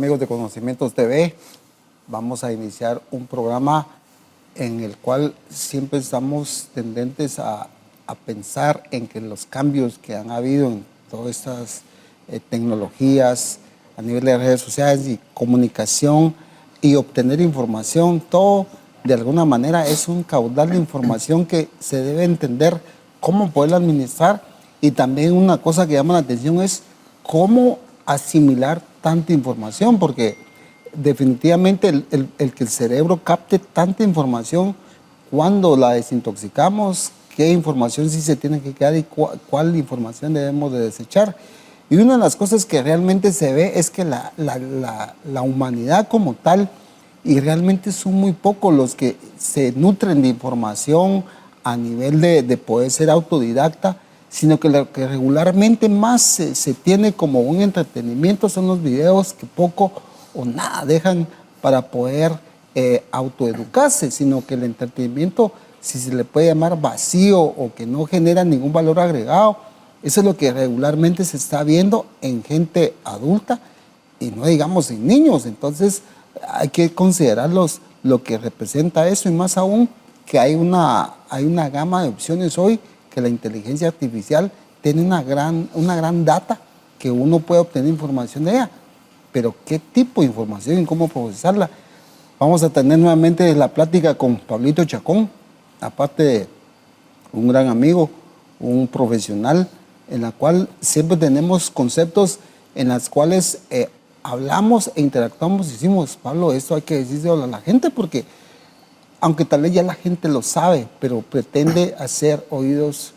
amigos de Conocimientos TV. Vamos a iniciar un programa en el cual siempre estamos tendentes a pensar en que los cambios que han habido en todas estas tecnologías a nivel de redes sociales y comunicación y obtener información, todo de alguna manera es un caudal de información que se debe entender cómo poderla administrar, y también una cosa que llama la atención es cómo asimilar tanta información, porque definitivamente el que el cerebro capte tanta información, cuando la desintoxicamos, qué información sí se tiene que quedar y cuál información debemos de desechar. Y una de las cosas que realmente se ve es que la humanidad como tal, y realmente son muy pocos los que se nutren de información a nivel de poder ser autodidacta, sino que lo que regularmente más se tiene como un entretenimiento son los videos que poco o nada dejan para poder autoeducarse, sino que el entretenimiento, si se le puede llamar vacío o que no genera ningún valor agregado, eso es lo que regularmente se está viendo en gente adulta y no digamos en niños. Entonces hay que considerar lo que representa eso, y más aún que hay una gama de opciones hoy, que la inteligencia artificial tiene una gran data que uno puede obtener información de ella, pero qué tipo de información y cómo procesarla. Vamos a tener nuevamente la plática con Pablito Chacón, aparte de un gran amigo, un profesional, en la cual siempre tenemos conceptos en los cuales hablamos e interactuamos y decimos, Pablo, esto hay que decírselo a la gente, porque aunque tal vez ya la gente lo sabe, pero pretende hacer oídos,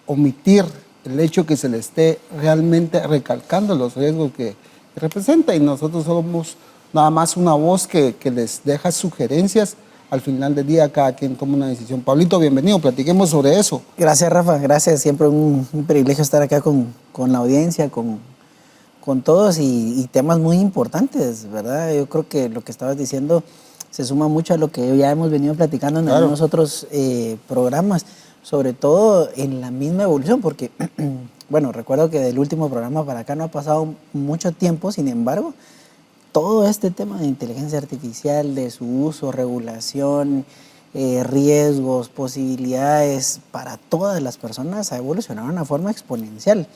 omitir el hecho que se le esté realmente recalcando los riesgos que representa, y nosotros somos nada más una voz que les deja sugerencias. Al final del día cada quien toma una decisión. Pablito, bienvenido, platiquemos sobre eso. Gracias, Rafa, gracias, siempre un privilegio estar acá con la audiencia, con todos, y temas muy importantes, ¿verdad? Yo creo que lo que estabas diciendo se suma mucho a lo que ya hemos venido platicando en algunos otros programas, sobre todo en la misma evolución, porque, bueno, recuerdo que del último programa para acá no ha pasado mucho tiempo, sin embargo, todo este tema de inteligencia artificial, de su uso, regulación, riesgos, posibilidades para todas las personas ha evolucionado de una forma exponencial.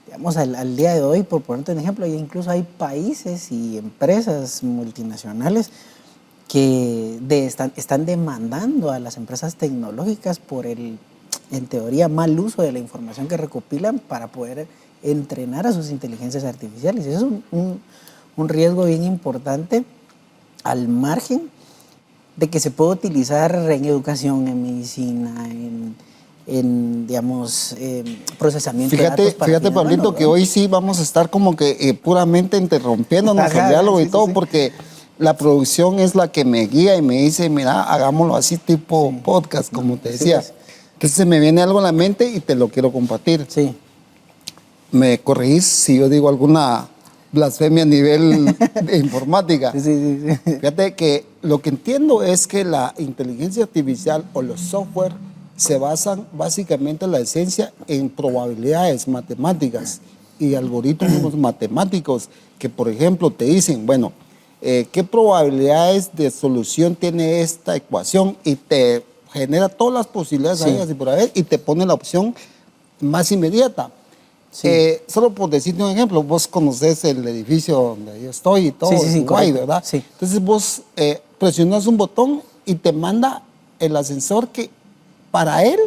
Digamos, al día de hoy, por ponerte un ejemplo, incluso hay países y empresas multinacionales que están demandando a las empresas tecnológicas por el, en teoría, mal uso de la información que recopilan para poder entrenar a sus inteligencias artificiales. Eso es un riesgo bien importante, al margen de que se puede utilizar en educación, en medicina, en digamos, procesamiento de datos. Fíjate, Pablito, que hoy sí vamos a estar como que puramente interrumpiéndonos el diálogo y todo, porque la producción es la que me guía y me dice, mira, hagámoslo así tipo podcast, como te decía. Entonces se me viene algo a la mente y te lo quiero compartir. Sí. Me corregís si yo digo alguna blasfemia a nivel de informática. Sí. Fíjate que lo que entiendo es que la inteligencia artificial o los software se basan básicamente en la esencia en probabilidades matemáticas y algoritmos matemáticos que, por ejemplo, te dicen, bueno, ¿qué probabilidades de solución tiene esta ecuación? Y te genera todas las posibilidades y por haber, y te pone la opción más inmediata. Solo por decirte un ejemplo, vos conocés el edificio donde yo estoy y todo, Uruguay, ¿verdad? Sí. Entonces vos presionas un botón y te manda el ascensor que para él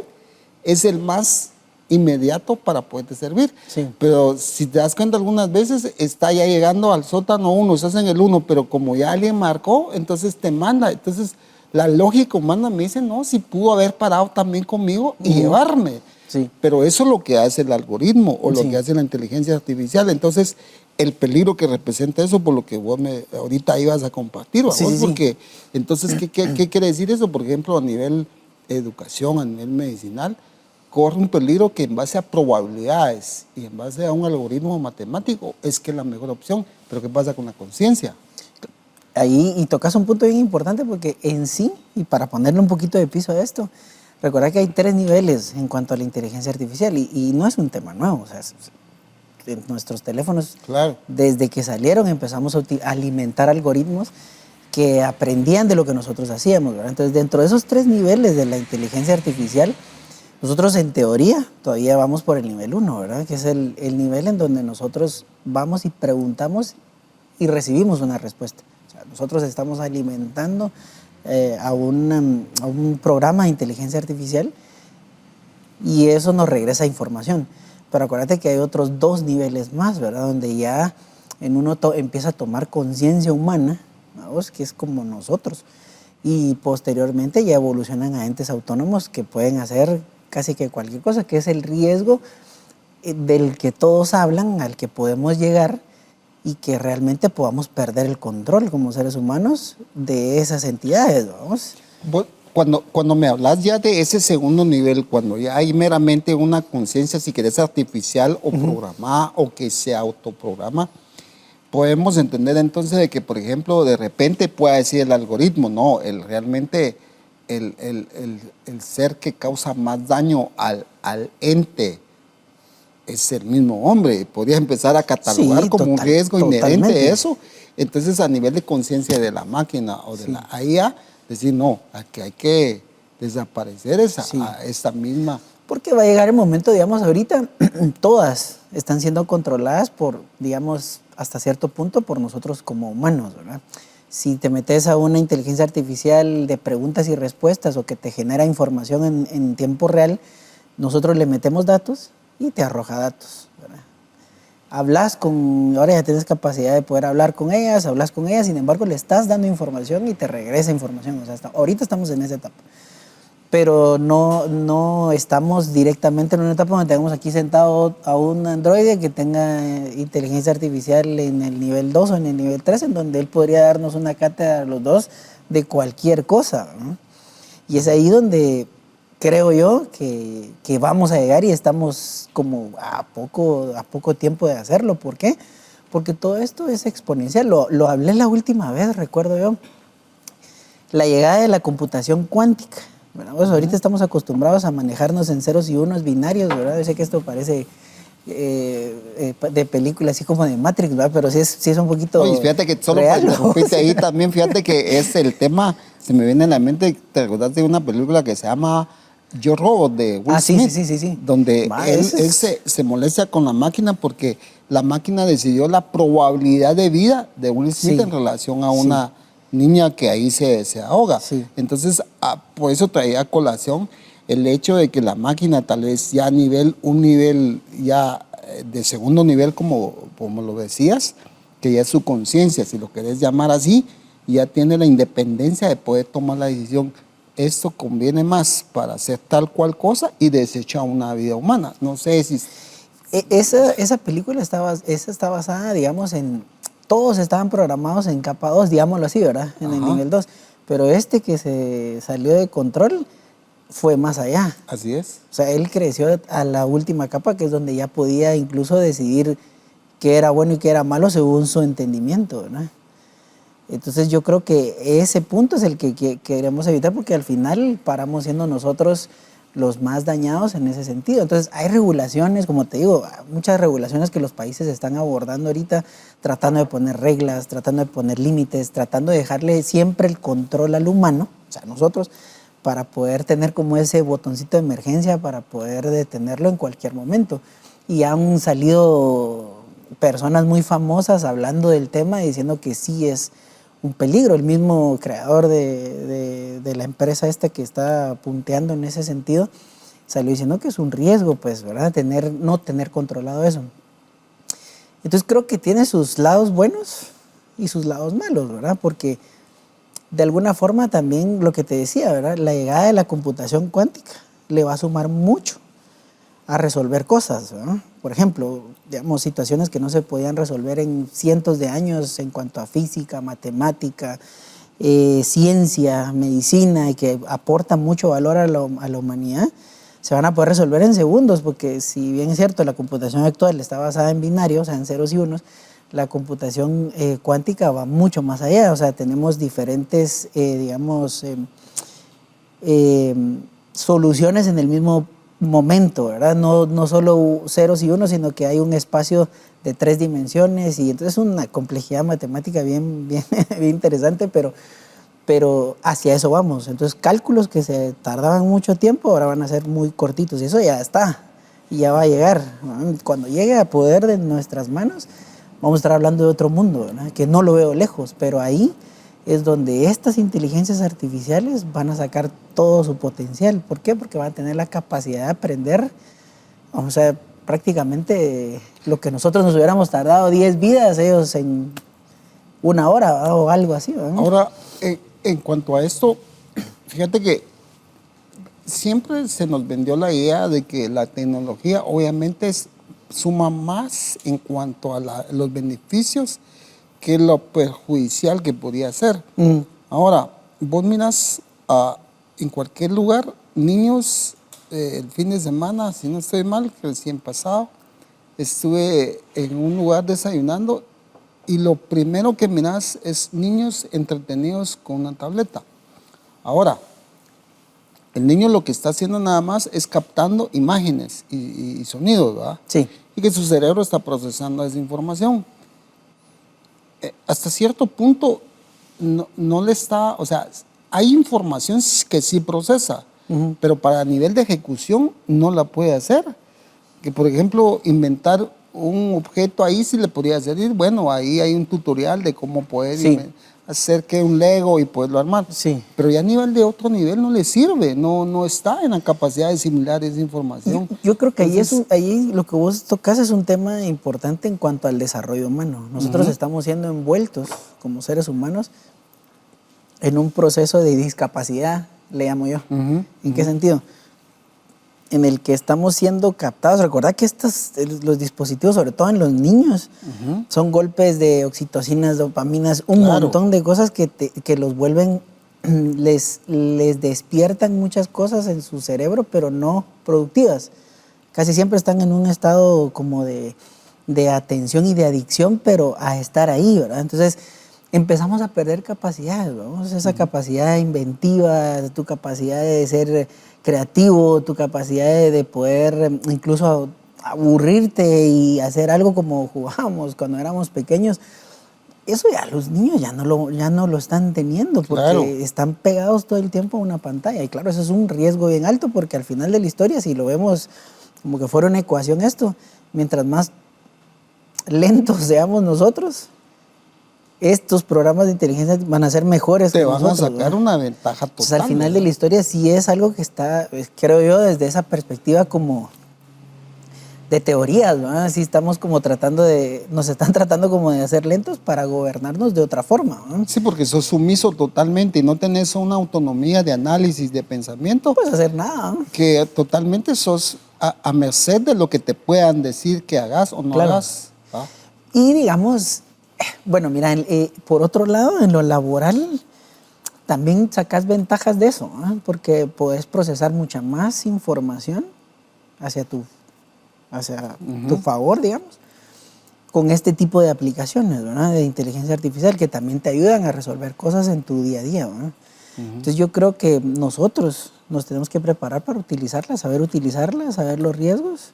es el más inmediato para poderte servir. Sí. Pero si te das cuenta, algunas veces está ya llegando al sótano 1, estás en el 1, pero como ya alguien marcó, entonces te manda. Entonces la lógica humana me dice, no, si pudo haber parado también conmigo y llevarme. Sí. Pero eso es lo que hace el algoritmo o lo que hace la inteligencia artificial. Entonces, el peligro que representa eso, por lo que vos ahorita ibas a compartir, porque entonces, ¿qué quiere decir eso? Por ejemplo, a nivel educación, a nivel medicinal, corre un peligro que en base a probabilidades y en base a un algoritmo matemático es que es la mejor opción. Pero ¿qué pasa con la conciencia? Ahí, y tocas un punto bien importante, porque en sí, y para ponerle un poquito de piso a esto, recuerda que hay 3 niveles en cuanto a la inteligencia artificial, y no es un tema nuevo. O sea, en nuestros teléfonos. Claro. Desde que salieron empezamos a alimentar algoritmos que aprendían de lo que nosotros hacíamos, ¿verdad? Entonces, dentro de esos 3 niveles de la inteligencia artificial, nosotros en teoría todavía vamos por el nivel 1, ¿verdad? Que es el nivel en donde nosotros vamos y preguntamos y recibimos una respuesta. O sea, nosotros estamos alimentando a un programa de inteligencia artificial y eso nos regresa información. Pero acuérdate que hay otros 2 niveles más, ¿verdad? Donde ya en uno empieza a tomar conciencia humana, ¿vamos? Que es como nosotros. Y posteriormente ya evolucionan a entes autónomos que pueden hacer casi que cualquier cosa, que es el riesgo del que todos hablan, al que podemos llegar y que realmente podamos perder el control como seres humanos de esas entidades, ¿vamos? Cuando me hablas ya de ese segundo nivel, cuando ya hay meramente una conciencia, si querés, artificial o programada o que se autoprograma, podemos entender entonces de que, por ejemplo, de repente pueda decir el algoritmo, no, realmente el ser que causa más daño al ente es el mismo hombre. Podría empezar a catalogar como un riesgo inherente a eso. Entonces, a nivel de conciencia de la máquina o de la IA, decir, no, aquí hay que desaparecer esa misma. Porque va a llegar el momento, digamos, ahorita todas están siendo controladas por, digamos, hasta cierto punto por nosotros como humanos, ¿verdad? Si te metes a una inteligencia artificial de preguntas y respuestas o que te genera información en tiempo real, nosotros le metemos datos y te arroja datos, ¿verdad? Ahora ya tienes capacidad de poder hablar con ellas, hablas con ellas, sin embargo le estás dando información y te regresa información. O sea, ahorita estamos en esa etapa. Pero no estamos directamente en una etapa donde tengamos aquí sentado a un androide que tenga inteligencia artificial en el nivel 2 o en el nivel 3, en donde él podría darnos una cátedra a los dos de cualquier cosa, ¿no? Y es ahí donde creo yo que vamos a llegar y estamos como a poco tiempo de hacerlo. ¿Por qué? Porque todo esto es exponencial. Lo hablé la última vez, recuerdo yo. La llegada de la computación cuántica. Bueno, pues ahorita estamos acostumbrados a manejarnos en ceros y unos binarios, ¿verdad? Yo sé que esto parece de película, así como de Matrix, ¿verdad? Pero sí es un poquito. Oye, fíjate que solo para interrumpirte ahí también, fíjate que es el tema, se me viene a la mente, ¿te acordás de una película que se llama Yo Robot de Will Smith? Sí. Donde él se molesta con la máquina porque la máquina decidió la probabilidad de vida de Will Smith en relación a una niña que ahí se ahoga. Sí. Entonces, por eso traía a colación el hecho de que la máquina tal vez ya un nivel ya de segundo nivel, como lo decías, que ya es su conciencia, si lo querés llamar así, ya tiene la independencia de poder tomar la decisión. Esto conviene más para hacer tal cual cosa y desechar una vida humana. No sé si... Esa película está basada, digamos, en... Todos estaban programados en capa 2, digámoslo así, ¿verdad? En el nivel 2. Pero que se salió de control fue más allá. Así es. O sea, él creció a la última capa, que es donde ya podía incluso decidir qué era bueno y qué era malo según su entendimiento, ¿verdad? Entonces yo creo que ese punto es el que queremos evitar, porque al final paramos siendo nosotros los más dañados en ese sentido. Entonces hay regulaciones, como te digo, muchas regulaciones que los países están abordando ahorita, tratando de poner reglas, tratando de poner límites, tratando de dejarle siempre el control al humano, o sea, nosotros, para poder tener como ese botoncito de emergencia para poder detenerlo en cualquier momento. Y han salido personas muy famosas hablando del tema, diciendo que sí es un peligro. El mismo creador de la empresa que está punteando en ese sentido salió diciendo que es un riesgo, pues, ¿verdad? No tener controlado eso. Entonces creo que tiene sus lados buenos y sus lados malos, ¿verdad? Porque de alguna forma también lo que te decía, ¿verdad? La llegada de la computación cuántica le va a sumar mucho a resolver cosas, ¿verdad? Por ejemplo, digamos, situaciones que no se podían resolver en cientos de años en cuanto a física, matemática, ciencia, medicina, y que aportan mucho valor a la humanidad, se van a poder resolver en segundos, porque si bien es cierto, la computación actual está basada en binarios, o sea, en ceros y unos, la computación cuántica va mucho más allá. O sea, tenemos diferentes, soluciones en el mismo momento, ¿verdad? No solo ceros y unos, sino que hay un espacio de 3 dimensiones y entonces es una complejidad matemática bien, bien, bien interesante, pero hacia eso vamos. Entonces cálculos que se tardaban mucho tiempo ahora van a ser muy cortitos y eso ya está y ya va a llegar. Cuando llegue a poder de nuestras manos, vamos a estar hablando de otro mundo, ¿verdad? Que no lo veo lejos, pero ahí es donde estas inteligencias artificiales van a sacar todo su potencial. ¿Por qué? Porque van a tener la capacidad de aprender, o sea, prácticamente lo que nosotros nos hubiéramos tardado 10 vidas, ellos en 1 hora, ¿verdad? O algo así, ¿verdad? Ahora, en cuanto a esto, fíjate que siempre se nos vendió la idea de que la tecnología obviamente suma más en cuanto a los beneficios que lo perjudicial que podría ser. Ahora, vos miras en cualquier lugar, niños, el fin de semana, si no estoy mal, recién pasado, estuve en un lugar desayunando y lo primero que miras es niños entretenidos con una tableta. Ahora, el niño lo que está haciendo nada más es captando imágenes y sonidos, ¿verdad? Sí. Y que su cerebro está procesando esa información. Hasta cierto punto no le está, o sea, hay información que sí procesa, pero para nivel de ejecución no la puede hacer. Que por ejemplo, inventar un objeto ahí sí le podría servir. Bueno, ahí hay un tutorial de cómo poder hacer que un Lego y poderlo armar. Sí. Pero ya a nivel de otro nivel no le sirve, no está en la capacidad de asimilar esa información. Yo creo que ahí lo que vos tocas es un tema importante en cuanto al desarrollo humano. Nosotros estamos siendo envueltos como seres humanos en un proceso de discapacidad, le llamo yo. ¿En qué sentido? En el que estamos siendo captados. Recordad que los dispositivos, sobre todo en los niños, son golpes de oxitocinas, dopaminas, un montón de cosas que los vuelven, les despiertan muchas cosas en su cerebro, pero no productivas. Casi siempre están en un estado como de atención y de adicción, pero a estar ahí, ¿verdad? Entonces empezamos a perder capacidades, ¿no? Esa capacidad inventiva, tu capacidad de ser creativo, tu capacidad de poder incluso aburrirte y hacer algo como jugábamos cuando éramos pequeños. Eso ya los niños ya no lo están teniendo porque están pegados todo el tiempo a una pantalla. Y claro, eso es un riesgo bien alto porque al final de la historia, si lo vemos como que fuera una ecuación esto, mientras más lentos seamos nosotros, estos programas de inteligencia van a ser mejores que nosotros. Te van a sacar una ventaja total. Entonces, al final de la historia sí es algo que está, creo yo, desde esa perspectiva como de teorías, ¿no? Así estamos como nos están tratando como de hacer lentos para gobernarnos de otra forma, ¿no? Sí, porque sos sumiso totalmente y no tenés una autonomía de análisis, de pensamiento. No puedes hacer nada, ¿no? Que totalmente sos a merced de lo que te puedan decir que hagas o no hagas. ¿Ah? Y digamos, bueno, mira, por otro lado, en lo laboral también sacas ventajas de eso, ¿eh? Porque puedes procesar mucha más información hacia tu favor, digamos, con este tipo de aplicaciones, ¿verdad? De inteligencia artificial que también te ayudan a resolver cosas en tu día a día, ¿verdad? Entonces yo creo que nosotros nos tenemos que preparar para utilizarlas, saber los riesgos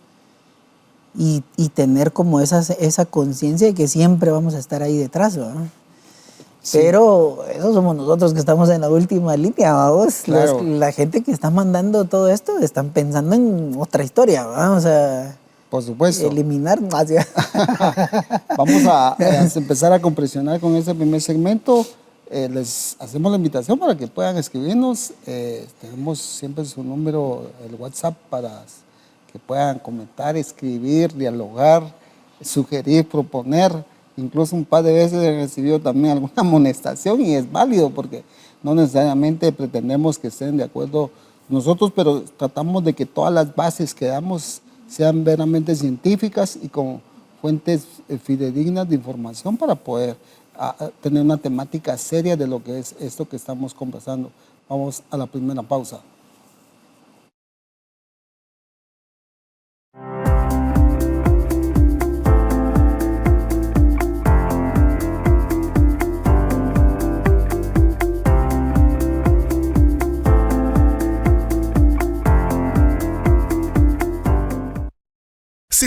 y tener como esa conciencia de que siempre vamos a estar ahí detrás, ¿verdad? Sí. Pero eso somos nosotros que estamos en la última línea, vamos. Claro. La gente que está mandando todo esto están pensando en otra historia, ¿verdad? O sea, por supuesto. Eliminar más. Vamos a empezar a compresionar con este primer segmento. Les hacemos la invitación para que puedan escribirnos. Tenemos siempre su número, el WhatsApp, para que puedan comentar, escribir, dialogar, sugerir, proponer. Incluso un par de veces he recibido también alguna amonestación y es válido porque no necesariamente pretendemos que estén de acuerdo nosotros, pero tratamos de que todas las bases que damos sean veramente científicas y con fuentes fidedignas de información para poder tener una temática seria de lo que es esto que estamos conversando. Vamos a la primera pausa.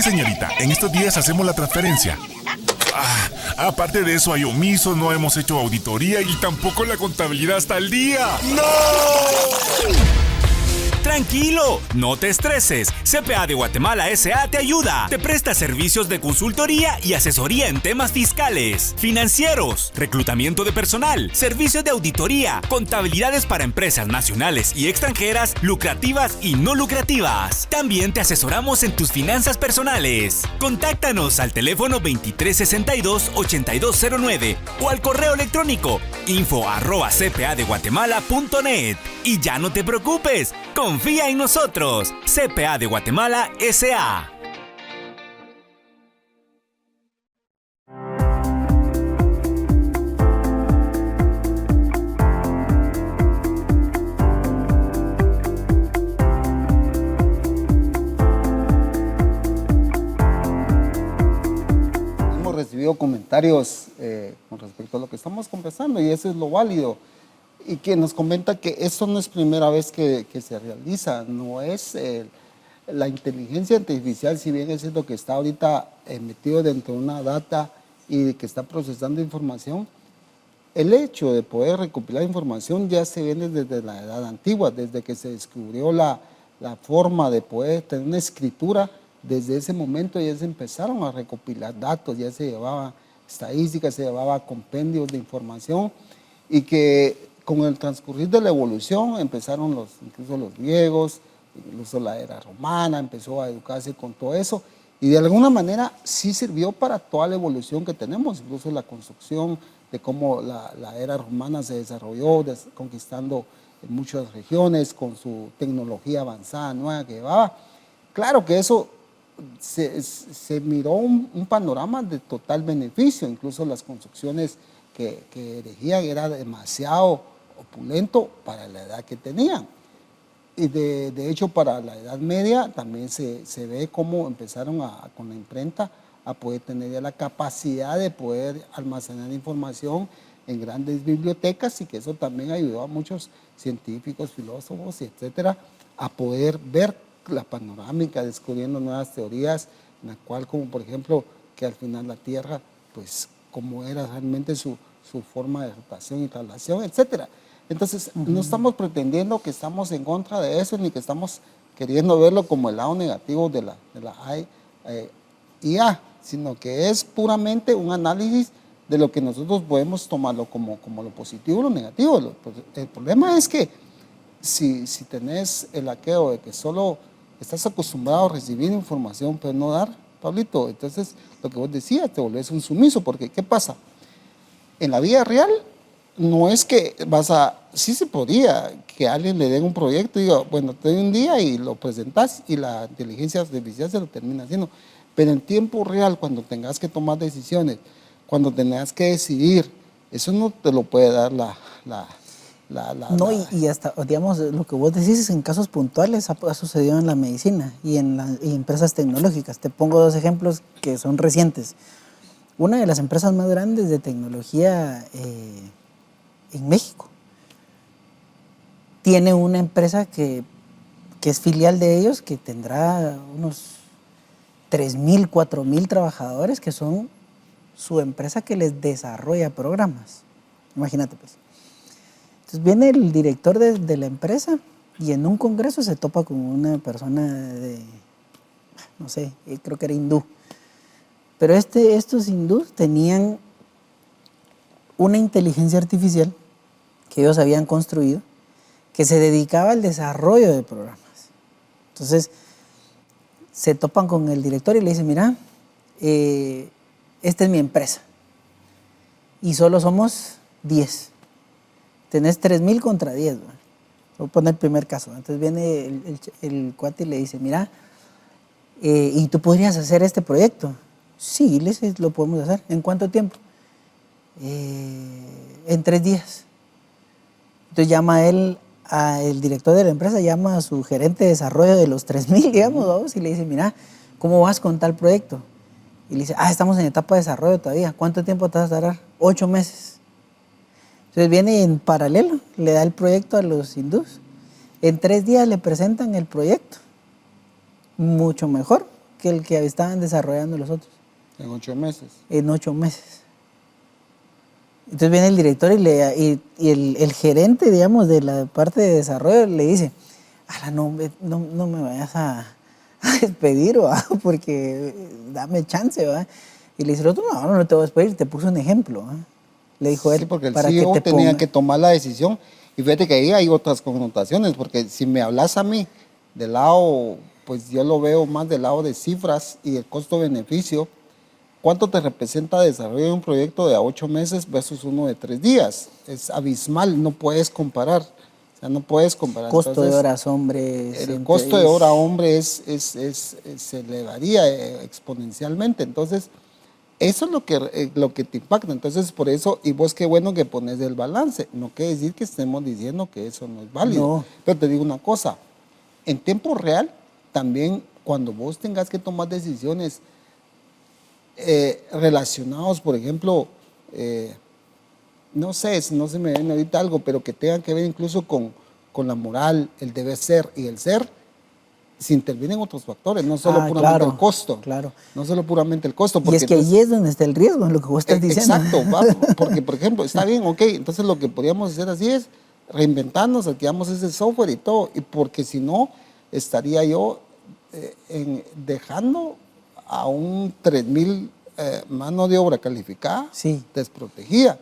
Mire, señorita, en estos días hacemos la transferencia. Aparte de eso, hay omiso, no hemos hecho auditoría y tampoco la contabilidad está al día. ¡No! Tranquilo, no te estreses. CPA de Guatemala S.A. te ayuda. Te presta servicios de consultoría y asesoría en temas fiscales, financieros, reclutamiento de personal, servicios de auditoría, contabilidades para empresas nacionales y extranjeras, lucrativas y no lucrativas. También te asesoramos en tus finanzas personales. Contáctanos al teléfono 2362-8209 o al correo electrónico info@cpadeguatemala.net. Y ya no te preocupes, confía en nosotros. CPA de Guatemala S.A. Hemos recibido comentarios con respecto a lo que estamos conversando y eso es lo válido. Y que nos comenta que esto no es primera vez que se realiza, no es la inteligencia artificial, si bien es cierto que está ahorita metido dentro de una data y que está procesando información, el hecho de poder recopilar información ya se viene desde la edad antigua, desde que se descubrió la forma de poder tener una escritura. Desde ese momento ya se empezaron a recopilar datos, ya se llevaba estadísticas, se llevaba compendios de información y que con el transcurrir de la evolución empezaron incluso los griegos, incluso la era romana, empezó a educarse con todo eso y de alguna manera sí sirvió para toda la evolución que tenemos, incluso la construcción de cómo la era romana se desarrolló, conquistando muchas regiones con su tecnología avanzada nueva que llevaba. Claro que eso se miró un panorama de total beneficio, incluso las construcciones que erigían era demasiado opulento para la edad que tenían. Y de hecho para la Edad Media también se ve cómo empezaron con la imprenta a poder tener ya la capacidad de poder almacenar información en grandes bibliotecas y que eso también ayudó a muchos científicos, filósofos, etcétera, a poder ver la panorámica, descubriendo nuevas teorías, en la cual, como por ejemplo, que al final la Tierra, pues, cómo era realmente su forma de rotación y traslación, etcétera. Entonces, no estamos pretendiendo que estamos en contra de eso, ni que estamos queriendo verlo como el lado negativo de la IA, sino que es puramente un análisis de lo que nosotros podemos tomarlo como lo positivo o lo negativo. El problema es que si tenés el hackeo de que solo estás acostumbrado a recibir información, pero no dar, Pablito, entonces lo que vos decías, te volvés un sumiso, porque ¿qué pasa? En la vida real, no es que sí se podría que a alguien le den un proyecto y diga, bueno, te doy un día y lo presentás y la inteligencia artificial se lo termina haciendo. Pero en tiempo real, cuando tengas que tomar decisiones, cuando tengas que decidir, eso no te lo puede dar y hasta, digamos, lo que vos decís en casos puntuales ha sucedido en la medicina y en empresas tecnológicas. Te pongo dos ejemplos que son recientes. Una de las empresas más grandes de tecnología en México tiene una empresa que es filial de ellos, que tendrá unos 3,000, 4,000 trabajadores, que son su empresa que les desarrolla programas. Imagínate, pues. Entonces viene el director de la empresa y en un congreso se topa con una persona no sé, creo que era hindú. Pero estos hindús tenían una inteligencia artificial que ellos habían construido que se dedicaba al desarrollo de programas. Entonces, se topan con el director y le dicen, mira, esta es mi empresa y solo somos 10. Tenés 3,000 contra 10. ¿no? Voy a poner el primer caso. Entonces viene el cuate y le dice, mira, ¿y tú podrías hacer este proyecto? Sí, le dice, lo podemos hacer. ¿En cuánto tiempo? En 3 días. Entonces llama el director de la empresa, llama a su gerente de desarrollo de los 3,000, digamos, vamos, y le dice, mira, ¿cómo vas con tal proyecto? Y le dice, estamos en etapa de desarrollo todavía. ¿Cuánto tiempo te vas a tardar? 8 meses. Entonces viene en paralelo, le da el proyecto a los hindús. En 3 días le presentan el proyecto. Mucho mejor que el que estaban desarrollando los otros. En 8 meses. En 8 meses. Entonces viene el director y el gerente, digamos, de la parte de desarrollo le dice, no me vayas a despedir, ¿va? Porque dame chance, ¿va? Y le dice el otro, no te voy a despedir, te puse un ejemplo, ¿va? Le dijo él, sí, porque el para CEO que te tenía ponga. que tomar la decisión. Y fíjate que ahí hay otras connotaciones, porque si me hablas a mí del lado, pues yo lo veo más del lado de cifras y el costo-beneficio. ¿Cuánto te representa desarrollar un proyecto de a 8 meses versus uno de 3 días? Es abismal, no puedes comparar. O sea, no puedes comparar. Costo Entonces, de horas, hombre. el costo de hora hombre se elevaría exponencialmente. Entonces, eso es lo que te impacta. Entonces, por eso, y vos qué bueno que pones el balance. No quiere decir que estemos diciendo que eso no es válido. No. Pero te digo una cosa, en tiempo real, también cuando vos tengas que tomar decisiones relacionados, por ejemplo, no sé, no se me viene ahorita algo, pero que tengan que ver incluso con la moral, el deber ser y el ser, se intervienen otros factores, no solo puramente el costo. Claro. No solo puramente el costo. Y es que ahí es donde está el riesgo, en lo que vos estás diciendo. Exacto, porque por ejemplo, está bien, ok, entonces lo que podríamos hacer así es reinventarnos, adquiramos ese software y todo, y porque si no, estaría yo dejando a un 3,000 mano de obra calificada, sí, desprotegida.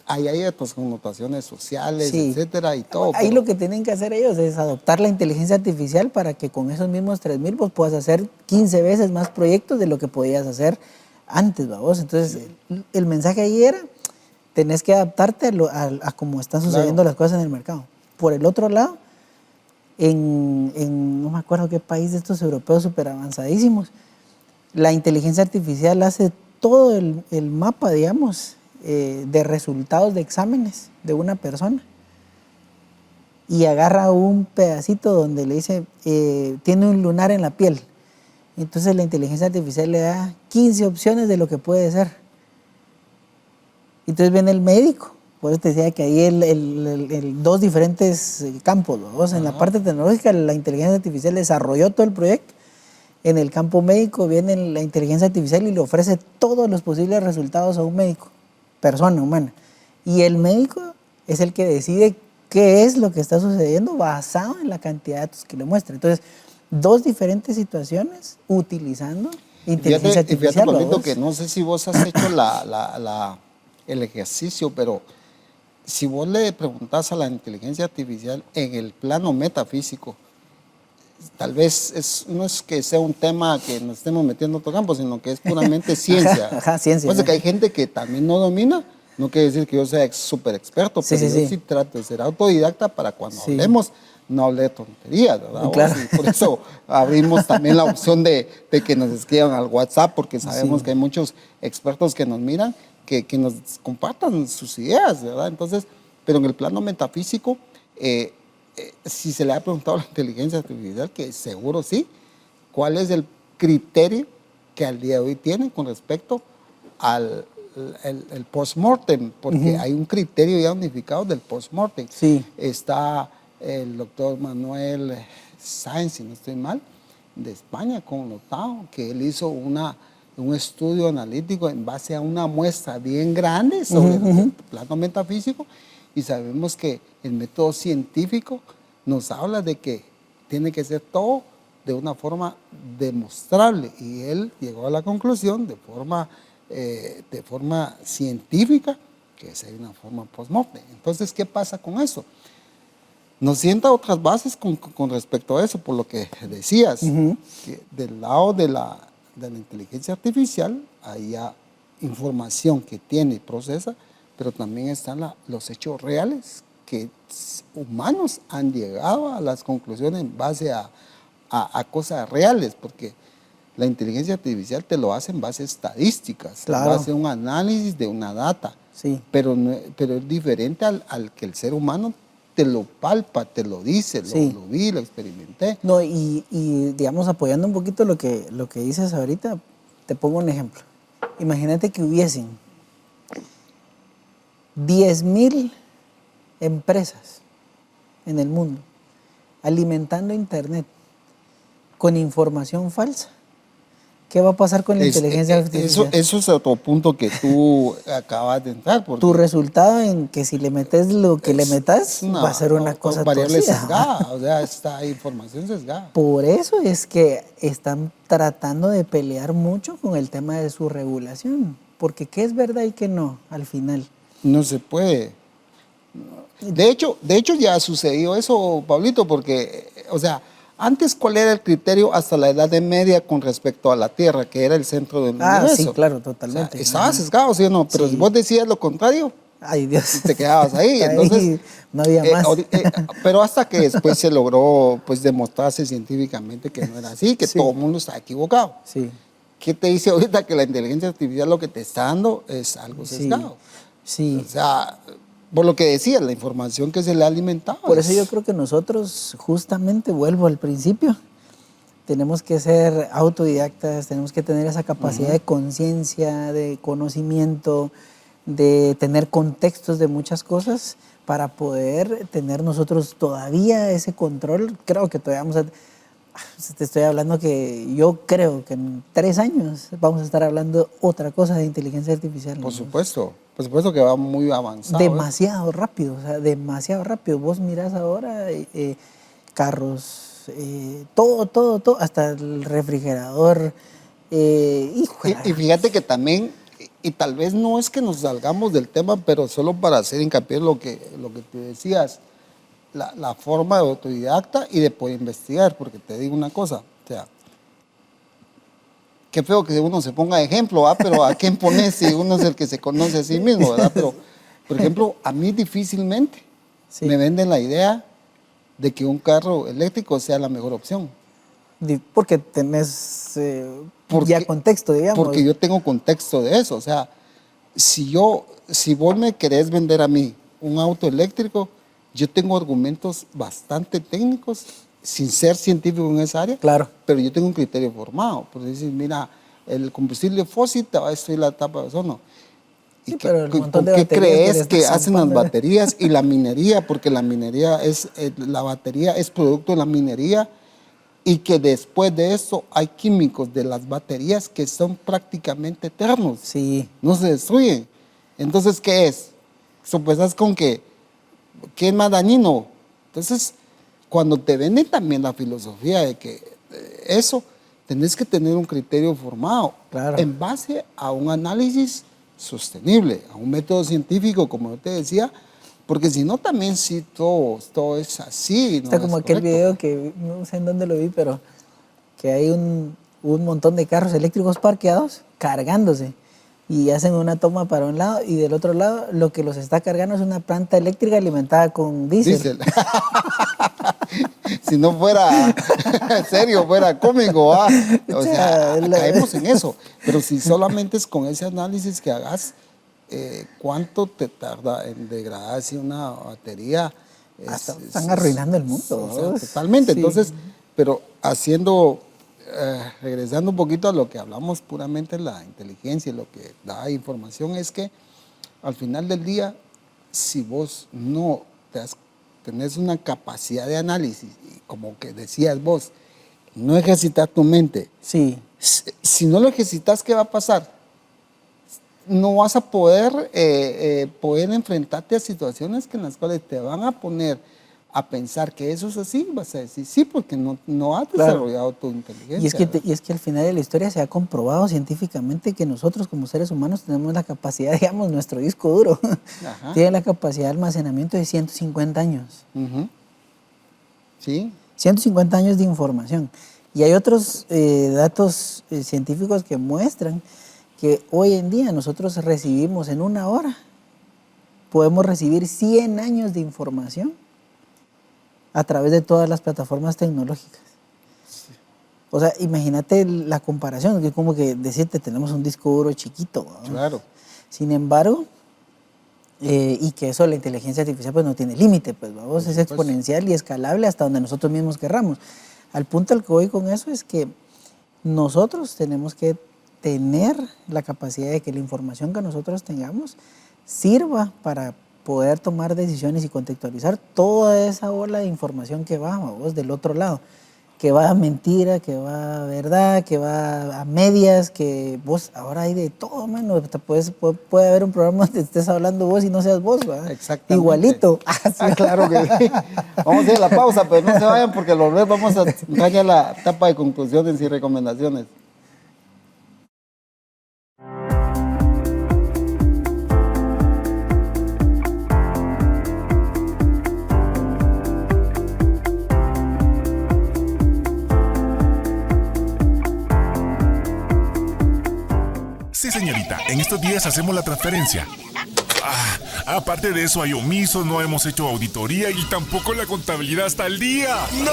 Ahí hay otras connotaciones sociales, sí, etcétera, y todo. Ahí lo que tienen que hacer ellos es adoptar la inteligencia artificial para que con esos mismos 3,000 pues puedas hacer 15 veces más proyectos de lo que podías hacer antes, ¿vos? Entonces, sí, el mensaje ahí era, tenés que adaptarte a cómo están sucediendo las cosas en el mercado. Por el otro lado, no me acuerdo qué país de estos europeos súper avanzadísimos, la inteligencia artificial hace todo el mapa, digamos, de resultados de exámenes de una persona y agarra un pedacito donde le dice, tiene un lunar en la piel. Entonces la inteligencia artificial le da 15 opciones de lo que puede ser. Entonces viene el médico. Por eso te decía que ahí dos diferentes campos, ¿no? En la parte tecnológica, la inteligencia artificial desarrolló todo el proyecto. En el campo médico viene la inteligencia artificial y le ofrece todos los posibles resultados a un médico, persona humana. Y el médico es el que decide qué es lo que está sucediendo basado en la cantidad de datos que le muestra. Entonces, dos diferentes situaciones utilizando inteligencia artificial. Fíjate, Pablito, que no sé si vos has hecho el ejercicio, pero si vos le preguntás a la inteligencia artificial en el plano metafísico, tal vez no es que sea un tema que nos estemos metiendo en otro campo, sino que es puramente ciencia. Ciencia. Pues que hay gente que también no domina, no quiere decir que yo sea súper experto, pero yo sí trato de ser autodidacta para cuando hablemos, no hable de tonterías, ¿verdad? Claro. Y por eso abrimos también la opción de que nos escriban al WhatsApp, porque sabemos que hay muchos expertos que nos miran, que nos compartan sus ideas, ¿verdad? Entonces, pero en el plano metafísico, si se le ha preguntado a la inteligencia artificial, que seguro sí, ¿cuál es el criterio que al día de hoy tienen con respecto al el post-mortem? Porque hay un criterio ya unificado del post-mortem. Sí. Está el doctor Manuel Sáenz, si no estoy mal, de España, connotado, que él hizo un estudio analítico en base a una muestra bien grande sobre el plano metafísico, y sabemos que el método científico nos habla de que tiene que ser todo de una forma demostrable, y él llegó a la conclusión de forma científica que es una forma post-mortem. Entonces, ¿qué pasa con eso? Nos sienta otras bases con respecto a eso, por lo que decías, que del lado de la inteligencia artificial hay información que tiene y procesa, pero también están los hechos reales que humanos han llegado a las conclusiones en base a cosas reales, porque la inteligencia artificial te lo hace en base a estadísticas, en base a un análisis de una data, pero es diferente al que el ser humano te lo palpa, te lo dice, lo vi, lo experimenté. No, y digamos, apoyando un poquito lo que dices ahorita, te pongo un ejemplo. Imagínate que hubiesen 10,000 empresas en el mundo alimentando Internet con información falsa. ¿Qué va a pasar con la inteligencia artificial? Eso es otro punto que tú acabas de entrar. Porque Tu resultado en que si le metes lo que le metas va a ser una cosa variable torcida. sesgada, o sea, esta información sesgada. Por eso es que están tratando de pelear mucho con el tema de su regulación, porque qué es verdad y qué no, al final. No se puede. De hecho ya sucedió eso, Pablito, porque, o sea, antes, ¿cuál era el criterio hasta la Edad Media con respecto a la Tierra, que era el centro del universo? Sí, claro, O sea, totalmente. estaba sesgado, ¿sí o no? Pero Sí. si vos decías lo contrario, Ay, Dios. te quedabas ahí. Entonces, no había más. pero hasta que después se logró pues demostrarse científicamente que no era así, que Sí. todo el mundo está equivocado. Sí, ¿Qué te dice ahorita que la inteligencia artificial lo que te está dando es algo sí, sesgado? sí. O sea, por lo que decías, la información que se le ha alimentado. Por eso yo creo que nosotros, justamente, vuelvo al principio, tenemos que ser autodidactas, tenemos que tener esa capacidad de conciencia, de conocimiento, de tener contextos de muchas cosas para poder tener nosotros todavía ese control. Creo que todavía vamos a... Te estoy hablando que yo creo que en 3 años vamos a estar hablando otra cosa de inteligencia artificial. Por supuesto que va muy avanzado. Demasiado rápido, o sea, demasiado rápido. Vos mirás ahora carros, todo, hasta el refrigerador. Y fíjate que también, y tal vez no es que nos salgamos del tema, pero solo para hacer hincapié en lo que tú decías, la forma de autodidacta y de poder investigar, porque te digo una cosa, o sea, qué feo que uno se ponga de ejemplo, ¿verdad? Pero ¿a quién pones si uno es el que se conoce a sí mismo, ¿verdad? Pero, por ejemplo, a mí difícilmente Sí. me venden la idea de que un carro eléctrico sea la mejor opción. Porque tenés Porque- ya contexto, digamos. Porque yo tengo contexto de eso. O sea, si vos me querés vender a mí un auto eléctrico, yo tengo argumentos bastante técnicos, sin ser científico en esa área, Claro. pero yo tengo un criterio formado. Por decir, mira, el combustible fósil te va a destruir la tapa de ozono. Sí, pero el montón ¿Con de qué baterías que crees le que estás hacen las zampando? baterías y la minería? Porque la batería es producto de la minería, y que después de eso hay químicos de las baterías que son prácticamente eternos, Sí, no se destruyen. Entonces, ¿qué es? Sopesas con que, ¿qué es más dañino? Entonces, cuando te venden también la filosofía de que eso, tenés que tener un criterio formado, Claro. en base a un análisis sostenible, a un método científico, como yo te decía, porque si no también sí todo es así. está no como es aquel correcto. video que no sé en dónde lo vi, pero que hay un montón de carros eléctricos parqueados cargándose y hacen una toma para un lado y del otro lado lo que los está cargando es una planta eléctrica alimentada con diésel. Diésel. Si no fuera serio, fuera cómico, ¿ah? O sea, caemos en eso. Pero si solamente es con ese análisis que hagas, ¿cuánto te tarda en degradarse una batería? Están arruinando el mundo. O sea, totalmente. Sí. Entonces, pero regresando un poquito a lo que hablamos puramente de la inteligencia y lo que da información, es que al final del día, si vos no tenés una capacidad de análisis, y como que decías vos, no ejercitas tu mente, Sí, si no lo ejercitas, ¿qué va a pasar? No vas a poder enfrentarte a situaciones en las cuales te van a poner a pensar que eso es así, vas a decir sí, porque no has Claro. desarrollado tu inteligencia. y es que al final de la historia se ha comprobado científicamente que nosotros como seres humanos tenemos la capacidad, digamos, nuestro disco duro Ajá. tiene la capacidad de almacenamiento de 150 años. Ujú. Sí, 150 años de información. Y hay otros datos científicos que muestran que hoy en día nosotros recibimos en 1 hora, podemos recibir 100 años de información a través de todas las plataformas tecnológicas. O sea, imagínate la comparación, que es como que decirte tenemos un disco duro chiquito, ¿no? claro. Sin embargo, y que eso la inteligencia artificial pues no tiene límite, pues vamos, es exponencial y escalable hasta donde nosotros mismos querramos. Al punto al que voy con eso es que nosotros tenemos que tener la capacidad de que la información que nosotros tengamos sirva para poder tomar decisiones y contextualizar toda esa ola de información que va, vos, del otro lado. que va a mentira, que va a verdad, que va a medias, que vos, ahora hay de todo, mano. Puede haber un programa donde estés hablando vos y no seas vos, ¿verdad? Exactamente. Igualito. Claro que sí. Vamos a ir a la pausa, pero no se vayan porque al volver vamos a entrar ya a la etapa de conclusiones y recomendaciones. Sí, señorita, en estos días hacemos la transferencia. Aparte de eso, hay omisos, no hemos hecho auditoría y tampoco la contabilidad está al día. ¡No!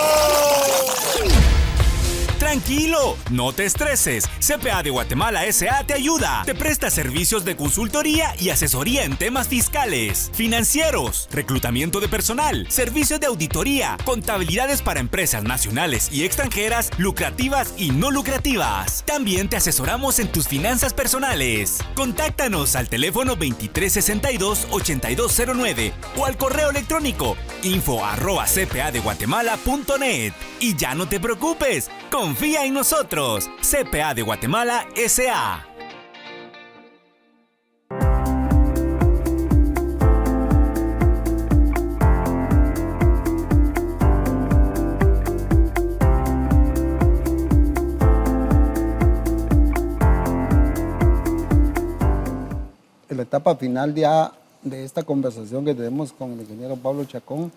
Tranquilo, no te estreses. CPA de Guatemala S.A. te ayuda. Te presta servicios de consultoría y asesoría en temas fiscales, financieros, reclutamiento de personal, servicios de auditoría, contabilidades para empresas nacionales y extranjeras, lucrativas y no lucrativas. También te asesoramos en tus finanzas personales. Contáctanos al teléfono 2362-8209 o al correo electrónico info@cpadeguatemala.net. Y ya no te preocupes, confía en nosotros. CPA de Guatemala S.A. En la etapa final ya de esta conversación que tenemos con el ingeniero Pablo Chacón,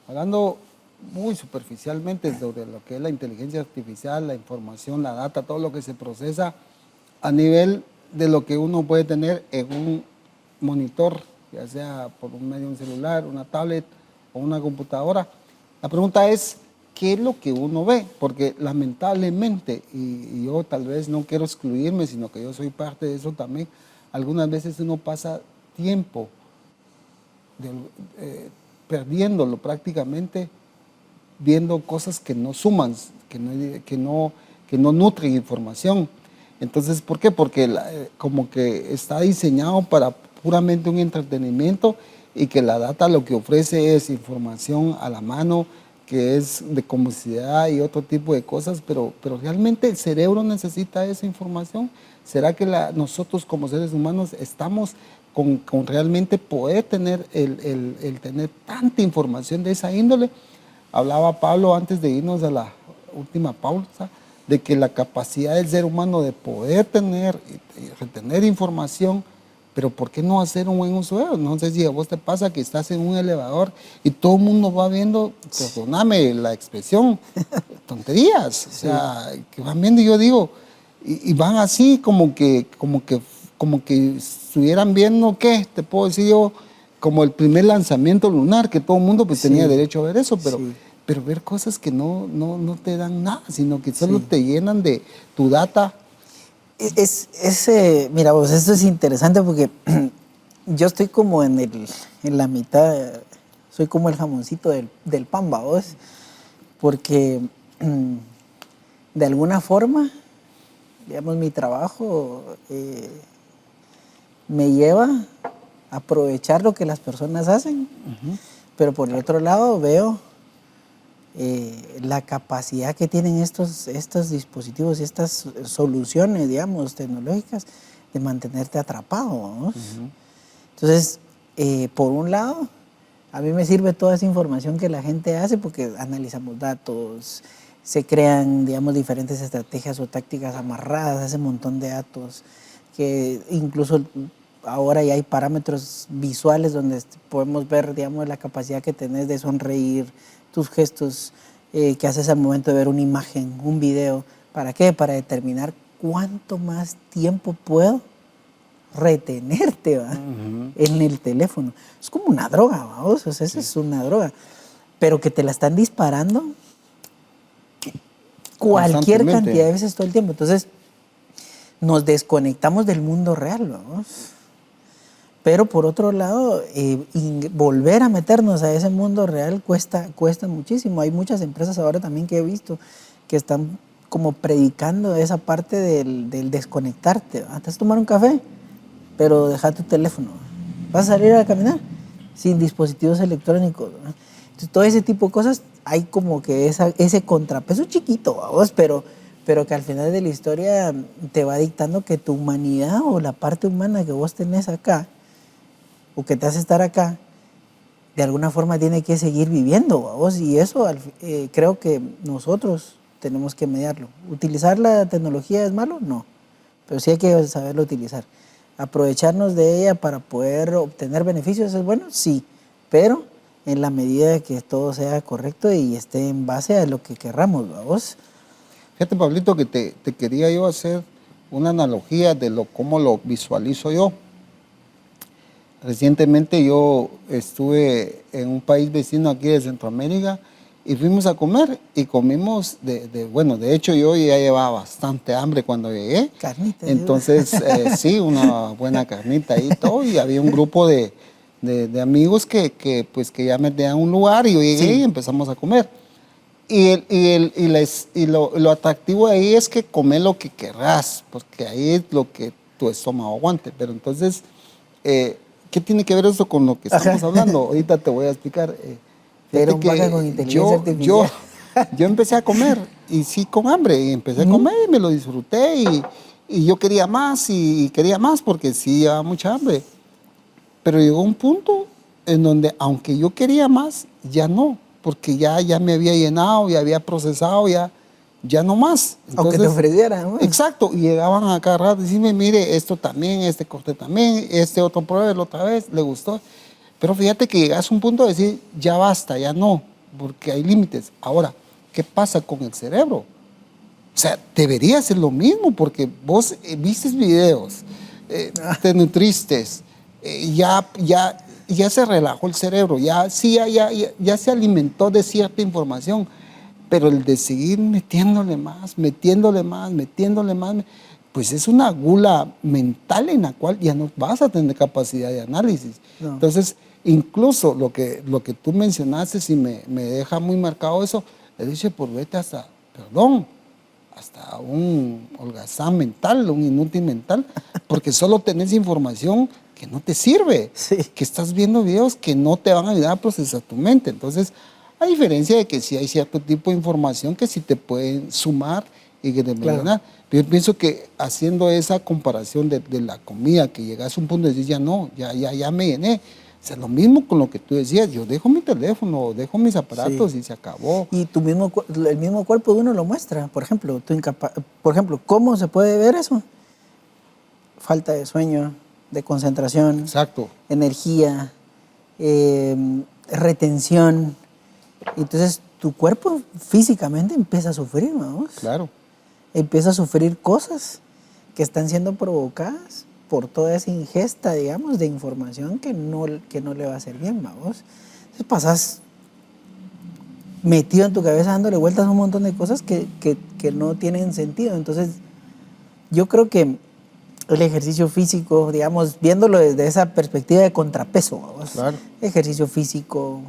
hablando muy superficialmente sobre lo que es la inteligencia artificial, la información, la data, todo lo que se procesa a nivel de lo que uno puede tener en un monitor, ya sea por un medio de un celular, una tablet o una computadora. La pregunta es, ¿qué es lo que uno ve? Porque lamentablemente, y yo tal vez no quiero excluirme, sino que yo soy parte de eso también, algunas veces uno pasa tiempo perdiéndolo prácticamente viendo cosas que no suman, que no nutren información. Entonces, ¿por qué? Porque como que está diseñado para puramente un entretenimiento y que la data lo que ofrece es información a la mano, que es de comicidad y otro tipo de cosas, pero realmente el cerebro necesita esa información. ¿Será que nosotros como seres humanos estamos con realmente poder tener el tener tanta información de esa índole? Hablaba Pablo antes de irnos a la última pausa, de que la capacidad del ser humano de poder tener y retener información, pero ¿por qué no hacer un buen uso de eso? No sé si a vos te pasa que estás en un elevador y todo el mundo va viendo, perdóname la expresión, tonterías, o sea, que van viendo y yo digo, y van así como que estuvieran viendo, ¿qué? Te puedo decir yo, como el primer lanzamiento lunar, que todo el mundo pues tenía derecho a ver eso, pero ver cosas que no te dan nada, sino que solo te llenan de tu data. Mira vos, esto es interesante porque yo estoy como en la mitad, soy como el jamoncito del pan, vos, porque de alguna forma, digamos, mi trabajo me lleva a aprovechar lo que las personas hacen, pero por el otro lado veo la capacidad que tienen estos dispositivos y estas soluciones, digamos, tecnológicas de mantenerte atrapado, ¿no? Entonces, por un lado, a mí me sirve toda esa información que la gente hace porque analizamos datos, se crean, digamos, diferentes estrategias o tácticas amarradas a ese montón de datos, que incluso ahora ya hay parámetros visuales donde podemos ver, digamos, la capacidad que tenés de sonreír, tus gestos que haces al momento de ver una imagen, un video. ¿Para qué? Para determinar cuánto más tiempo puedo retenerte, ¿va? En el teléfono. Es como una droga, vamos, o sea, eso es una droga. Pero que te la están disparando cualquier cantidad de veces todo el tiempo. Entonces, nos desconectamos del mundo real, vamos. Pero por otro lado, volver a meternos a ese mundo real cuesta muchísimo. Hay muchas empresas ahora también que he visto que están como predicando esa parte del desconectarte. Te vas a tomar un café, pero deja tu teléfono. Vas a salir a caminar sin dispositivos electrónicos. Entonces, todo ese tipo de cosas, hay como que ese contrapeso chiquito, vamos, pero que al final de la historia te va dictando que tu humanidad o la parte humana que vos tenés acá, o que te hace estar acá, de alguna forma tiene que seguir viviendo, vamos, y eso creo que nosotros tenemos que mediarlo. ¿Utilizar la tecnología es malo? No, pero sí hay que saberlo utilizar. ¿Aprovecharnos de ella para poder obtener beneficios es bueno? Sí, pero en la medida de que todo sea correcto y esté en base a lo que querramos, vamos. Fíjate, Pablito, que te quería yo hacer una analogía de cómo lo visualizo yo. Recientemente yo estuve en un país vecino aquí de Centroamérica y fuimos a comer y comimos, bueno, de hecho yo ya llevaba bastante hambre cuando llegué. Carnita. Entonces, sí, una buena carnita y todo, y había un grupo de amigos que ya me tenían un lugar y yo llegué y empezamos a comer. Y lo atractivo de ahí es que come lo que querrás, porque ahí es lo que tu estómago aguante. Pero entonces, ¿qué tiene que ver eso con lo que estamos hablando? Ahorita te voy a explicar. Era un vaca con inteligencia artificial. Yo empecé a comer, y sí con hambre, y empecé a comer y me lo disfruté, y yo quería más, y quería más, porque sí llevaba mucha hambre. Pero llegó un punto en donde, aunque yo quería más, ya no, porque ya me había llenado, ya había procesado, ya no más. Entonces, aunque te ofrecieran, ¿no? Exacto, y llegaban a cada rato y decirme, mire, esto también, este corte también, este otro pruébelo otra vez, le gustó. Pero fíjate que llegas a un punto de decir, ya basta, ya no, porque hay límites. Ahora, ¿qué pasa con el cerebro? O sea, debería ser lo mismo, porque vos viste videos, te nutriste, ya se relajó el cerebro, ya se alimentó de cierta información, pero el de seguir metiéndole más, pues es una gula mental en la cual ya no vas a tener capacidad de análisis. No. Entonces, incluso lo que tú mencionaste, si me deja muy marcado eso, le dije, por vete hasta un holgazán mental, un inútil mental, porque solo tenés información que no te sirve, que estás viendo videos que no te van a ayudar a procesar tu mente. Entonces, a diferencia de que sí hay cierto tipo de información que sí te pueden sumar y que te pueden ayudar. Yo pienso que haciendo esa comparación de la comida, que llegas a un punto de decir, ya me llené. O sea, lo mismo con lo que tú decías, yo dejo mi teléfono, dejo mis aparatos y se acabó. Y el mismo cuerpo de uno lo muestra. Por ejemplo, ¿cómo se puede ver eso? Falta de sueño, de concentración, exacto, energía, retención. Entonces, tu cuerpo físicamente empieza a sufrir, ¿no? Claro. Empieza a sufrir cosas que están siendo provocadas por toda esa ingesta, digamos, de información que no le va a hacer bien, vamos. Entonces pasas metido en tu cabeza dándole vueltas a un montón de cosas que no tienen sentido. Entonces, yo creo que el ejercicio físico, digamos, viéndolo desde esa perspectiva de contrapeso, vamos. Claro. Ejercicio físico,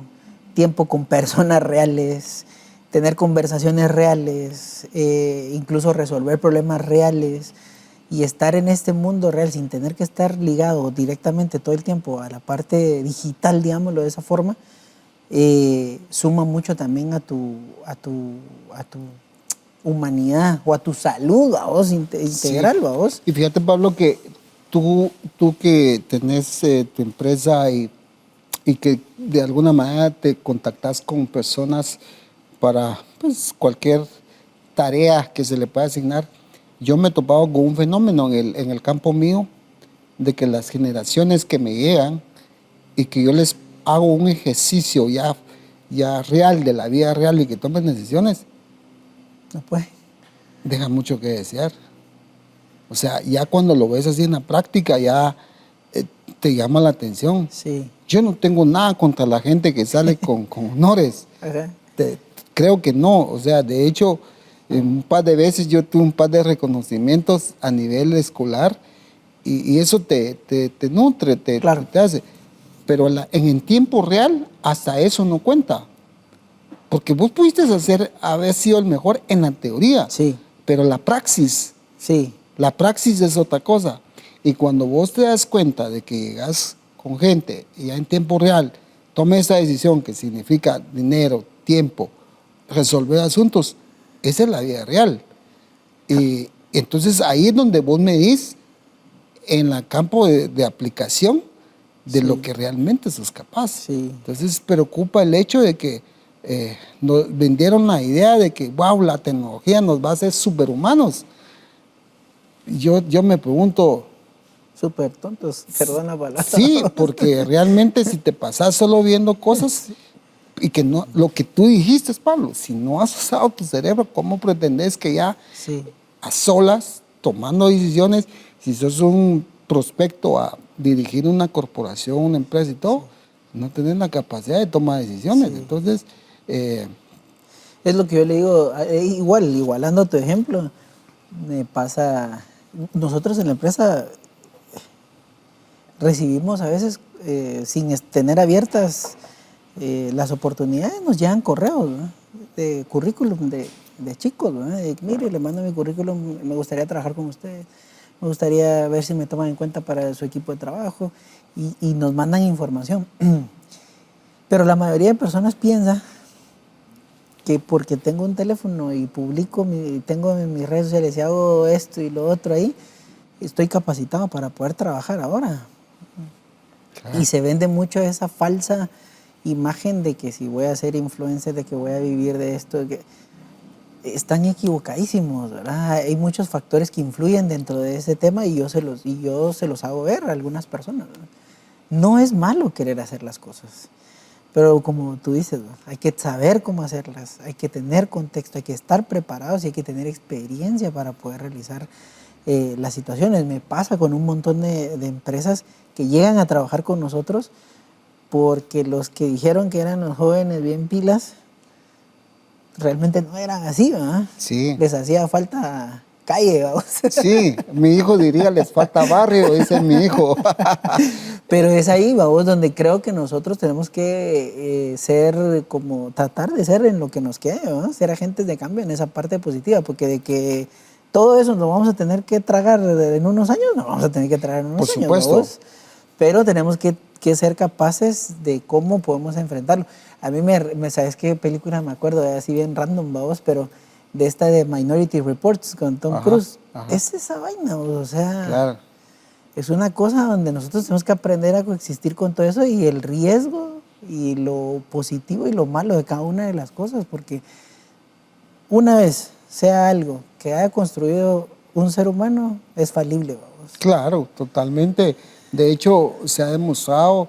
tiempo con personas reales, tener conversaciones reales, incluso resolver problemas reales y estar en este mundo real sin tener que estar ligado directamente todo el tiempo a la parte digital, digámoslo de esa forma, suma mucho también a tu humanidad o a tu salud, a vos, integral, a vos. Y fíjate, Pablo, que tú que tenés tu empresa y que de alguna manera te contactas con personas para pues, cualquier tarea que se le pueda asignar. Yo me he topado con un fenómeno en el campo mío de que las generaciones que me llegan y que yo les hago un ejercicio ya real, de la vida real y que tomen decisiones, no puede. Deja mucho que desear. O sea, ya cuando lo ves así en la práctica ya te llama la atención. Sí. Yo no tengo nada contra la gente que sale con honores. Ajá. Creo que no. O sea, de hecho, un par de veces yo tuve un par de reconocimientos a nivel escolar y eso te nutre, claro. te hace. Pero en el tiempo real, hasta eso no cuenta. Porque vos pudiste haber sido el mejor en la teoría. Sí. Pero la praxis. Sí. La praxis es otra cosa. Y cuando vos te das cuenta de que llegas con gente y ya en tiempo real tome esta decisión que significa dinero, tiempo, resolver asuntos, esa es la vida real. Y entonces ahí es donde vos medís en el campo de aplicación de lo que realmente sos capaz. Sí. Entonces preocupa el hecho de que nos vendieron la idea de que, wow, la tecnología nos va a hacer superhumanos. Yo me pregunto... Súper tontos, perdón la palabra. Sí, porque realmente si te pasas solo viendo cosas y que no, lo que tú dijiste, Pablo, si no has usado tu cerebro, ¿cómo pretendes que ya Sí. a solas, tomando decisiones, si sos un prospecto a dirigir una corporación, una empresa y todo, no tenés la capacidad de tomar decisiones? Sí. Entonces, Es lo que yo le digo, igualando tu ejemplo, me pasa, nosotros en la empresa recibimos a veces, sin tener abiertas las oportunidades, nos llegan correos, ¿no?, de currículum de chicos, ¿no?, de, mire, le mando mi currículum, me gustaría trabajar con usted, me gustaría ver si me toman en cuenta para su equipo de trabajo, y nos mandan información. Pero la mayoría de personas piensa que porque tengo un teléfono y publico, tengo en mis redes sociales y hago esto y lo otro ahí, estoy capacitado para poder trabajar ahora. Claro. Y se vende mucho esa falsa imagen de que si voy a ser influencer, de que voy a vivir de esto, que están equivocadísimos, ¿verdad? Hay muchos factores que influyen dentro de ese tema y yo se los hago ver a algunas personas, ¿verdad? No es malo querer hacer las cosas, pero como tú dices, ¿no?, hay que saber cómo hacerlas, hay que tener contexto, hay que estar preparados y hay que tener experiencia para poder realizar las situaciones. Me pasa con un montón de empresas que llegan a trabajar con nosotros porque los que dijeron que eran los jóvenes bien pilas realmente no eran así, ¿verdad? Sí. Les hacía falta calle, vamos. Sí, mi hijo diría, les falta barrio, dice mi hijo. Pero es ahí, vamos, donde creo que nosotros tenemos que ser como, tratar de ser en lo que nos quede, ¿no?, ser agentes de cambio en esa parte positiva, porque de que todo eso lo vamos a tener que tragar en unos años, no vamos a tener que tragar en unos Por años, supuesto. ¿vamos? Pero tenemos que ser capaces de cómo podemos enfrentarlo. A mí ¿sabes qué película me acuerdo? Así bien random, vamos, pero de esta de Minority Reports con Tom Cruise. Ajá. Es esa vaina, o sea, claro, es una cosa donde nosotros tenemos que aprender a coexistir con todo eso y el riesgo y lo positivo y lo malo de cada una de las cosas, porque una vez sea algo que haya construido un ser humano, es falible, vamos. Claro, totalmente. De hecho, se ha demostrado,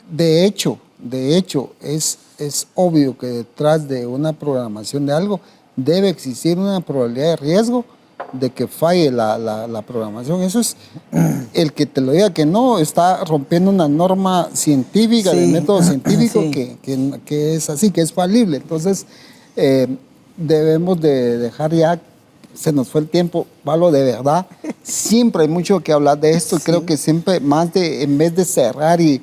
de hecho, es obvio que detrás de una programación de algo debe existir una probabilidad de riesgo de que falle la programación. Eso es, el que te lo diga que no, está rompiendo una norma científica, sí, del método científico, sí, que es así, que es falible. Entonces, debemos de dejar ya, se nos fue el tiempo, Pablo, de verdad, siempre hay mucho que hablar de esto. Sí. Creo que siempre, en vez de cerrar y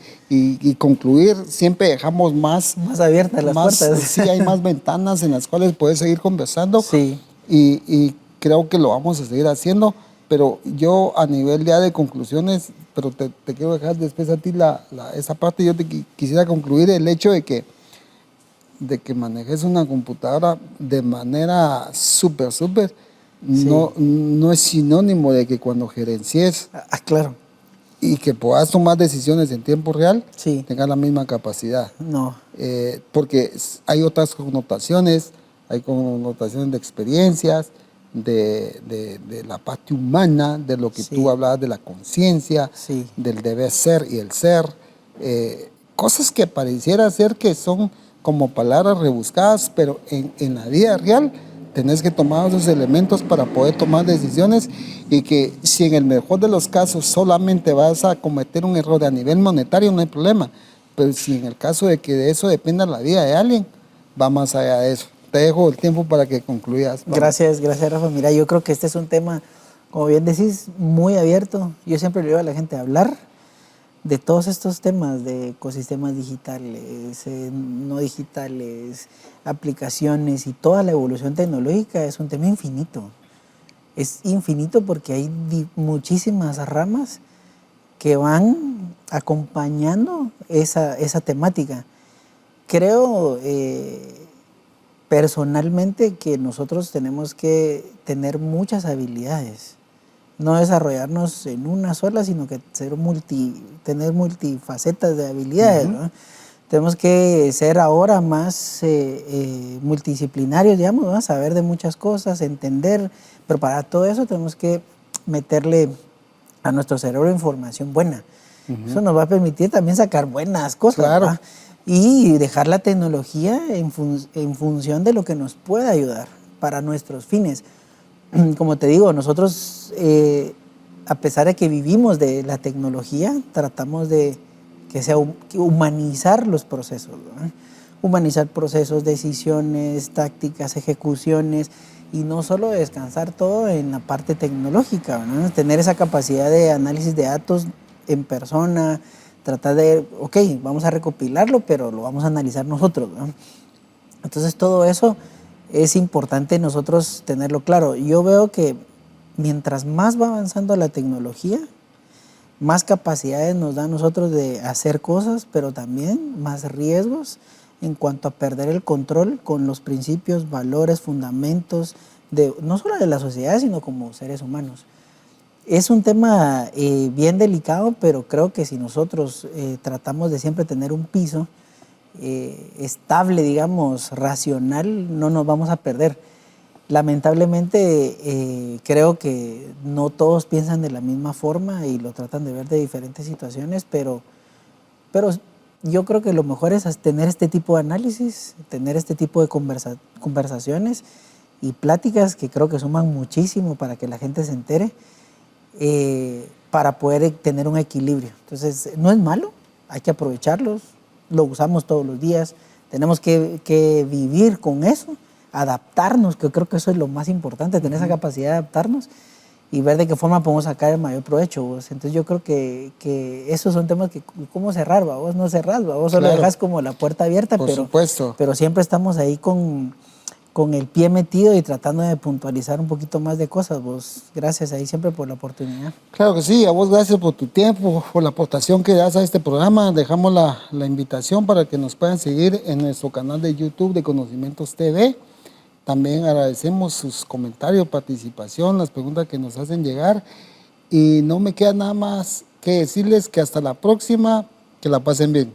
concluir, siempre dejamos más abiertas las puertas. Sí, hay más ventanas en las cuales puedes seguir conversando. Sí. Y creo que lo vamos a seguir haciendo, pero yo a nivel ya de conclusiones, pero te quiero dejar después a ti esa parte. Yo te quisiera concluir el hecho de que manejes una computadora de manera súper, sí, no es sinónimo de que cuando gerencies, claro, y que puedas tomar decisiones en tiempo real, sí, tengas la misma capacidad. No. Porque hay otras connotaciones, hay connotaciones de experiencias, de la parte humana, de lo que, sí, tú hablabas de la conciencia, sí, del deber ser y el ser, cosas que pareciera ser que son como palabras rebuscadas, pero en la vida real tenés que tomar esos elementos para poder tomar decisiones, y que si en el mejor de los casos solamente vas a cometer un error a nivel monetario, no hay problema, pero si en el caso de que de eso dependa la vida de alguien, va más allá de eso. Te dejo el tiempo para que concluyas. Gracias, Rafa. Mira, yo creo que este es un tema, como bien decís, muy abierto. Yo siempre le digo a la gente hablar de todos estos temas de ecosistemas digitales, no digitales, aplicaciones y toda la evolución tecnológica es un tema infinito. Es infinito porque hay muchísimas ramas que van acompañando esa temática. Creo personalmente que nosotros tenemos que tener muchas habilidades, no desarrollarnos en una sola, sino que tener multifacetas de habilidades, ¿no? Tenemos que ser ahora más multidisciplinarios, digamos, ¿no? Saber de muchas cosas, entender, pero para todo eso tenemos que meterle a nuestro cerebro información buena. Eso nos va a permitir también sacar buenas cosas, Claro. ¿verdad? Y dejar la tecnología en función de lo que nos pueda ayudar para nuestros fines. Como te digo, nosotros, a pesar de que vivimos de la tecnología, tratamos de que sea humanizar los procesos, ¿no? Humanizar procesos, decisiones, tácticas, ejecuciones, y no solo descansar todo en la parte tecnológica, ¿no? Tener esa capacidad de análisis de datos en persona, tratar de, ok, vamos a recopilarlo, pero lo vamos a analizar nosotros, ¿no? Entonces todo eso es importante nosotros tenerlo claro. Yo veo que mientras más va avanzando la tecnología, más capacidades nos da a nosotros de hacer cosas, pero también más riesgos en cuanto a perder el control con los principios, valores, fundamentos, no solo de la sociedad, sino como seres humanos. Es un tema bien delicado, pero creo que si nosotros tratamos de siempre tener un piso estable, digamos, racional, no nos vamos a perder. Lamentablemente creo que no todos piensan de la misma forma y lo tratan de ver de diferentes situaciones, pero yo creo que lo mejor es tener este tipo de análisis, tener este tipo de conversaciones y pláticas que creo que suman muchísimo para que la gente se entere, para poder tener un equilibrio. Entonces, no es malo, hay que aprovecharlos, lo usamos todos los días, tenemos que vivir con eso, adaptarnos, que creo que eso es lo más importante, tener esa capacidad de adaptarnos y ver de qué forma podemos sacar el mayor provecho, vos. Entonces yo creo que esos son temas que, ¿cómo cerrar, va? Vos no cerrás, va? Vos solo dejas como la puerta abierta, Por supuesto. pero siempre estamos ahí con el pie metido y tratando de puntualizar un poquito más de cosas, vos. Gracias ahí siempre por la oportunidad. Claro que sí, a vos gracias por tu tiempo, por la aportación que das a este programa. Dejamos la invitación para que nos puedan seguir en nuestro canal de YouTube de Conocimientos TV. También agradecemos sus comentarios, participación, las preguntas que nos hacen llegar. Y no me queda nada más que decirles que hasta la próxima, que la pasen bien.